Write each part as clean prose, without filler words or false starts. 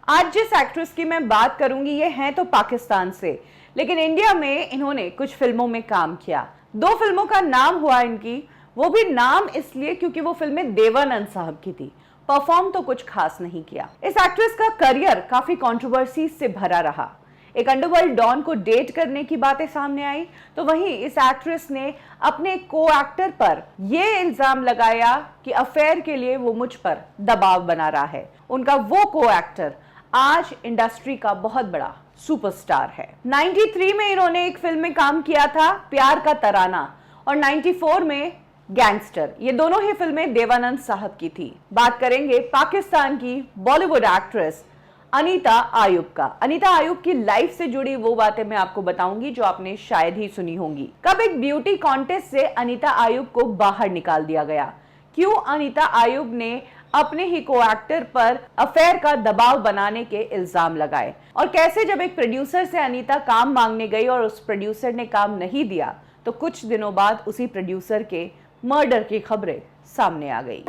आज जिस एक्ट्रेस की मैं बात करूंगी ये हैं तो पाकिस्तान से, लेकिन इंडिया में इन्होंने कुछ फिल्मों में काम किया। 2 फिल्मों का नाम हुआ इनकी, वो भी नाम इसलिए क्योंकि वो फिल्में देवानंद साहब की थी। परफॉर्म तो कुछ खास नहीं किया। इस एक्ट्रेस का करियर काफी कंट्रोवर्सी से भरा रहा। एक अंडरवर्ल्ड डॉन को डेट करने की बातें सामने आई, तो वहीं इस एक्ट्रेस ने अपने को एक्टर पर यह इल्जाम लगाया कि अफेयर के लिए वो मुझ पर दबाव बना रहा है। उनका वो को एक्टर आज इंडस्ट्री का बहुत बड़ा सुपरस्टार है। 93 में इन्होंने एक फिल्म में काम किया था, प्यार का तराना, और 94 में गैंगस्टर। ये दोनों ही फिल्में देवानंद साहब की थी। बात करेंगे पाकिस्तान की बॉलीवुड एक्ट्रेस अनीता आयुब का। अनीता आयुब की लाइफ से जुड़ी वो बातें मैं आपको बताऊंगी जो आपने शायद ही सुनी होंगी। कब एक ब्यूटी कॉन्टेस्ट से अनीता आयुब को बाहर निकाल दिया गया? क्यों अनीता आयुब ने अपने ही को एक्टर पर अफेयर का दबाव बनाने के इल्जाम लगाए? और कैसे जब एक प्रोड्यूसर से अनीता काम मांगने गई और उस प्रोड्यूसर ने काम नहीं दिया, तो कुछ दिनों बाद उसी प्रोड्यूसर के मर्डर की खबरें सामने आ गई।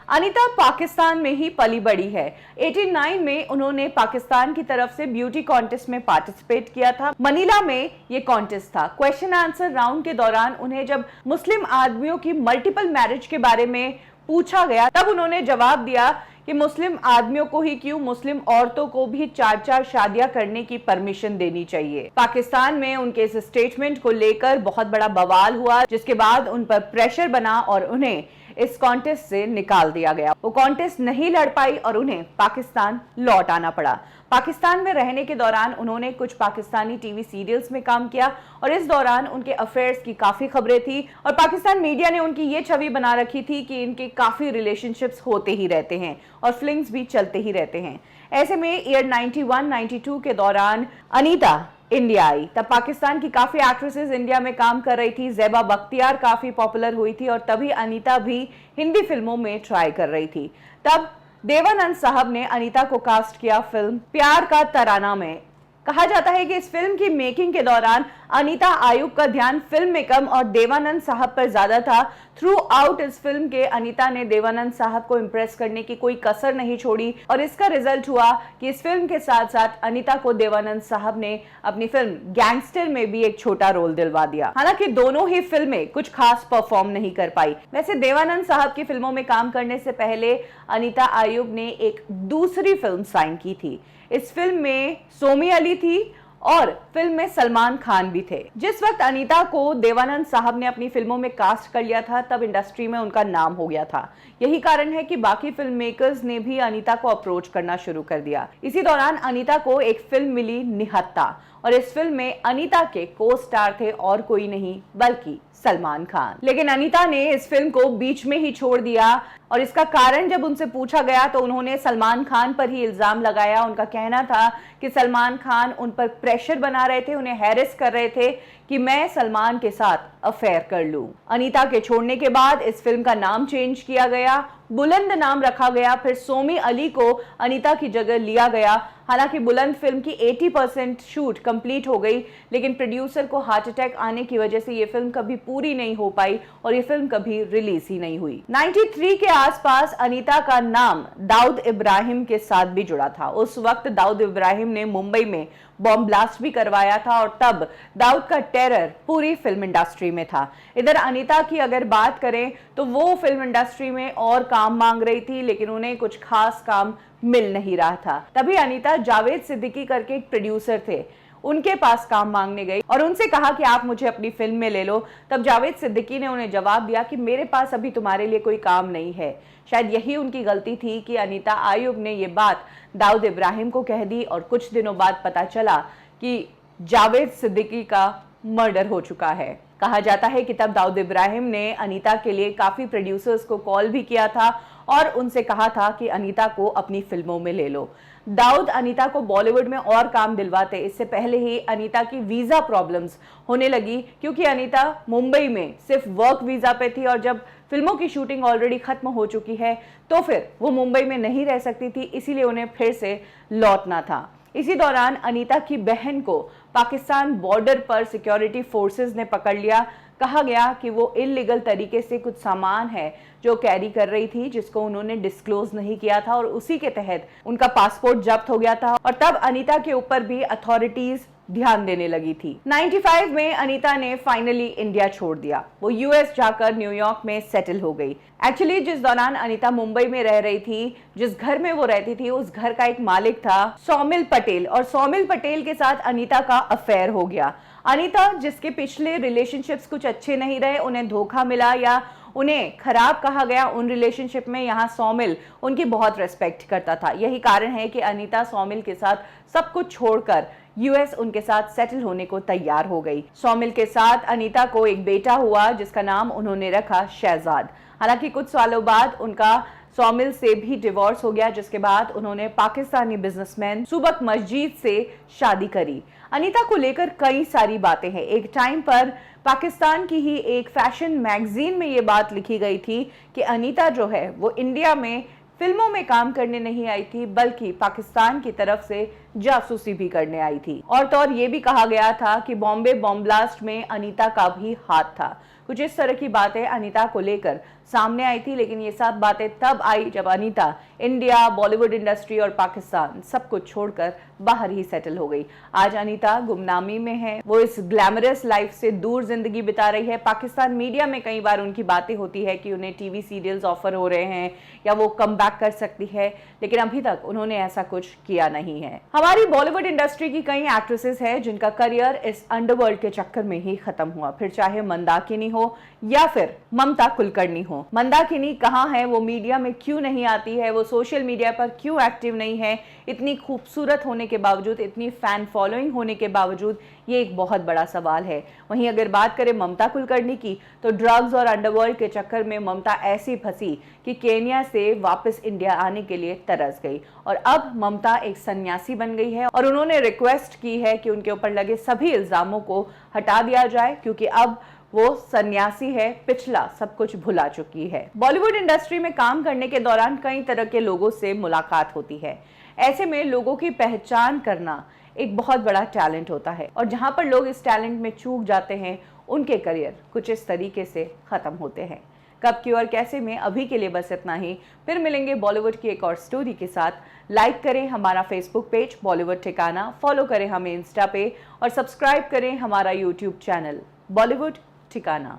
अनीता पाकिस्तान में ही पली बड़ी है। 89 में उन्होंने पाकिस्तान की तरफ से ब्यूटी कॉन्टेस्ट में पार्टिसिपेट किया था। मनीला में ये कॉन्टेस्ट था। क्वेश्चन आंसर राउंड के दौरान उन्हें जब मुस्लिम आदमियों की मल्टीपल मैरिज के बारे में पूछा गया, तब उन्होंने जवाब दिया कि मुस्लिम आदमियों को ही क्यों, मुस्लिम औरतों को भी 4-4 शादियां करने की परमिशन देनी चाहिए। पाकिस्तान में उनके इस स्टेटमेंट को लेकर बहुत बड़ा बवाल हुआ, जिसके बाद उन पर प्रेशर बना और उन्हें इस कॉन्टेस्ट से निकाल दिया गया। वो कॉन्टेस्ट नहीं लड़ पाई और उन्हें पाकिस्तान लौट आना पड़ा। पाकिस्तान में रहने के दौरान उन्होंने कुछ पाकिस्तानी टीवी सीरियल्स में काम किया और इस दौरान उनके अफेयर्स की काफी खबरें थी और पाकिस्तान मीडिया ने उनकी ये छवि बना रखी थी कि इनके काफी रिलेशनशिप्स होते ही रहते हैं और फिल्म्स भी चलते ही रहते हैं। ऐसे में ईयर 91-92 के दौरान अनीता इंडिया आई। तब पाकिस्तान की काफी एक्ट्रेसेस इंडिया में काम कर रही थी। ज़ेबा बख्तियार काफी पॉपुलर हुई थी और तभी अनीता भी हिंदी फिल्मों में ट्राई कर रही थी। तब देवानंद साहब ने अनीता को कास्ट किया फिल्म प्यार का तराना में। कहा जाता है कि इस फिल्म की मेकिंग के दौरान अनीता आयुब का ध्यान फिल्म में कम और देवानंद साहब पर ज्यादा था। थ्रू आउट इस फिल्म के अनीता ने देवानंद साहब को इम्प्रेस करने की कोई कसर नहीं छोड़ी और इसका रिजल्ट हुआ कि इस फिल्म के साथ साथ अनीता को देवानंद साहब ने अपनी फिल्म गैंगस्टर में भी एक छोटा रोल दिलवा दिया। हालांकि दोनों ही फिल्में कुछ खास परफॉर्म नहीं कर पाई। वैसे देवानंद साहब की फिल्मों में काम करने से पहले अनीता आयुब ने एक दूसरी फिल्म साइन की थी। इस फिल्म में सोमी अली थी और फिल्म में सलमान खान भी थे। जिस वक्त अनीता को देवानंद साहब ने अपनी फिल्मों में कास्ट कर लिया था, तब इंडस्ट्री में उनका नाम हो गया था। यही कारण है कि बाकी फिल्म मेकर्स ने भी अनीता को अप्रोच करना शुरू कर दिया। इसी दौरान अनीता को एक फिल्म मिली निहत्ता और इस फिल्म में अनीता के को स्टार थे और कोई नहीं बल्कि सलमान खान। लेकिन अनीता ने इस फिल्म को बीच में ही छोड़ दिया और इसका कारण जब उनसे पूछा गया तो उन्होंने सलमान खान पर ही इल्जाम लगाया। उनका कहना था कि सलमान खान उन पर प्रेशर बना रहे थे, उन्हें हैरेस कर रहे थे कि मैं सलमान के साथ अफेयर कर लूं। अनीता के छोड़ने के बाद इस फिल्म का नाम चेंज किया गया, बुलंद नाम रखा गया। फिर सोमी अली को अनीता की जगह लिया गया। हालांकि बुलंद फिल्म की 80% शूट कंप्लीट हो गई, लेकिन प्रोड्यूसर को हार्ट अटैक आने की वजह से ये फिल्म कभी पूरी नहीं हो पाई और ये फिल्म कभी रिलीज ही नहीं हुई। 93 के आसपास अनीता का नाम दाऊद इब्राहिम के साथ भी जुड़ा था। उस वक्त दाऊद इब्राहिम ने मुंबई में बॉम्ब ब्लास्ट भी करवाया था और तब दाऊद का टेरर पूरी फिल्म इंडस्ट्री में था। इधर अनीता की अगर बात करें तो वो फिल्म इंडस्ट्री में और काम मांग रही थी, लेकिन उन्हें कुछ खास काम मिल नहीं रहा था। तभी अनीता जावेद सिद्दीकी करके एक प्रोड्यूसर थे, उनके पास काम मांगने गई और उनसे कहा कि आप मुझे अपनी फिल्म में ले लो। तब जावेद सिद्दीकी ने उन्हें जवाब दिया कि मेरे पास अभी तुम्हारे लिए कोई काम नहीं है। शायद यही उनकी गलती थी कि अनीता आयुब ने ये बात दाऊद इब्राहिम को कह दी और कुछ दिनों बाद पता चला कि जावेद सिद्दीकी का मर्डर हो चुका है। कहा जाता है कि तब दाऊद इब्राहिम ने अनीता के लिए काफी प्रोड्यूसर्स को कॉल भी किया था और उनसे कहा था कि अनीता को अपनी फिल्मों में ले लो। दाऊद अनीता को बॉलीवुड में और काम दिलवाते, इससे पहले ही अनीता की वीजा प्रॉब्लम्स होने लगी क्योंकि अनीता मुंबई में सिर्फ वर्क वीजा पे थी और जब फिल्मों की शूटिंग ऑलरेडी खत्म हो चुकी है तो फिर वो मुंबई में नहीं रह सकती थी, इसीलिए उन्हें फिर से लौटना था। इसी दौरान अनीता की बहन को पाकिस्तान बॉर्डर पर सिक्योरिटी फोर्सेस ने पकड़ लिया, कहा गया कि वो इलीगल तरीके से कुछ सामान है जो कैरी कर रही थी, जिसको उन्होंने डिस्क्लोज नहीं किया था और उसी के तहत उनका पासपोर्ट जब्त हो गया था। और तब अनीता के ऊपर भी अथॉरिटीज ध्यान देने लगी थी। 95 में अनीता ने फाइनली इंडिया छोड़ दिया। वो यूएस जाकर न्यूयॉर्क में सेटल हो गई। एक्चुअली जिस दौरान अनीता मुंबई में रह रही थी, जिस घर में वो रहती थी, उस घर का एक मालिक था सौमिल पटेल, और सौमिल पटेल के साथ अनीता का अफेयर हो गया। अनीता, जिसके पिछले रिलेशनशिप्स कुछ अच्छे नहीं रहे, उन्हें धोखा मिला या उन्हें खराब कहा गया, उन रिलेशनशिप में यहाँ सौमिल उनकी बहुत रेस्पेक्ट करता था। यही कारण है कि अनीता सौमिल के साथ सब कुछ छोड़कर यूएस उनके साथ सेटल होने को तैयार हो गई। सौमिल के साथ अनीता को एक बेटा हुआ जिसका नाम उन्होंने रखा शहजाद। हालांकि कुछ सालों बाद उनका सौमिल से भी डिवोर्स हो गया, जिसके बाद उन्होंने पाकिस्तानी बिजनेसमैन सुबक मस्जिद से शादी करी। अनीता को लेकर कई सारी बातें हैं। एक टाइम पर पाकिस्तान की ही एक फैशन मैगजीन में ये बात लिखी गई थी कि अनीता जो है वो इंडिया में फिल्मों में काम करने नहीं आई थी, बल्कि पाकिस्तान की तरफ से जासूसी भी करने आई थी। और तो और ये भी कहा गया था कि बॉम्बे बॉम्ब ब्लास्ट में अनीता का भी हाथ था। कुछ इस तरह की बातें अनीता को लेकर सामने आई थी, लेकिन ये सब बातें तब आई जब अनीता इंडिया, बॉलीवुड इंडस्ट्री और पाकिस्तान सब कुछ छोड़कर बाहर ही सेटल हो गई। आज अनीता गुमनामी में है। वो इस ग्लैमरस लाइफ से दूर जिंदगी बिता रही है। पाकिस्तान मीडिया में कई बार उनकी बातें होती है कि उन्हें टीवी सीरियल्स ऑफर हो रहे हैं या वो कम बैक कर सकती है, लेकिन अभी तक उन्होंने ऐसा कुछ किया नहीं है। हमारी बॉलीवुड इंडस्ट्री की कई एक्ट्रेसेस हैं जिनका करियर इस अंडरवर्ल्ड के चक्कर में ही खत्म हुआ, फिर चाहे मंदाकिनी हो या फिर ममता कुलकर्णी हो। मंदाकिनी कहाँ है, वो मीडिया में क्यों नहीं आती है, वो सोशल मीडिया पर क्यों एक्टिव नहीं है? इतनी खूबसूरत होने के बावजूद, इतनी फैन फॉलोइंग होने के बावजूद, ये एक बहुत बड़ा सवाल है। वहीं अगर बात करें ममता कुलकर्णी की, तो ड्रग्स और अंडरवर्ल्ड के चक्कर में ममता ऐसी फंसी कि केन्या से वापस इंडिया आने के लिए तरस गई और अब ममता एक सन्यासी बन गई है और उन्होंने रिक्वेस्ट की है कि उनके ऊपर लगे सभी इल्जामों को हटा दिया जाए, क्योंकि अब वो सन्यासी है, पिछला सब कुछ भुला चुकी है। बॉलीवुड इंडस्ट्री में काम करने के दौरान कई तरह के लोगों से मुलाकात होती है। ऐसे में लोगों की पहचान करना एक बहुत बड़ा टैलेंट होता है और जहां पर लोग इस टैलेंट में चूक जाते हैं, उनके करियर कुछ इस तरीके से खत्म होते हैं। कब, क्यों और कैसे में अभी के लिए बस इतना ही। फिर मिलेंगे बॉलीवुड की एक और स्टोरी के साथ। लाइक करें हमारा फेसबुक पेज बॉलीवुड ठिकाना, फॉलो करें हमें इंस्टा पे और सब्सक्राइब करें हमारा यूट्यूब चैनल बॉलीवुड ठिकाना।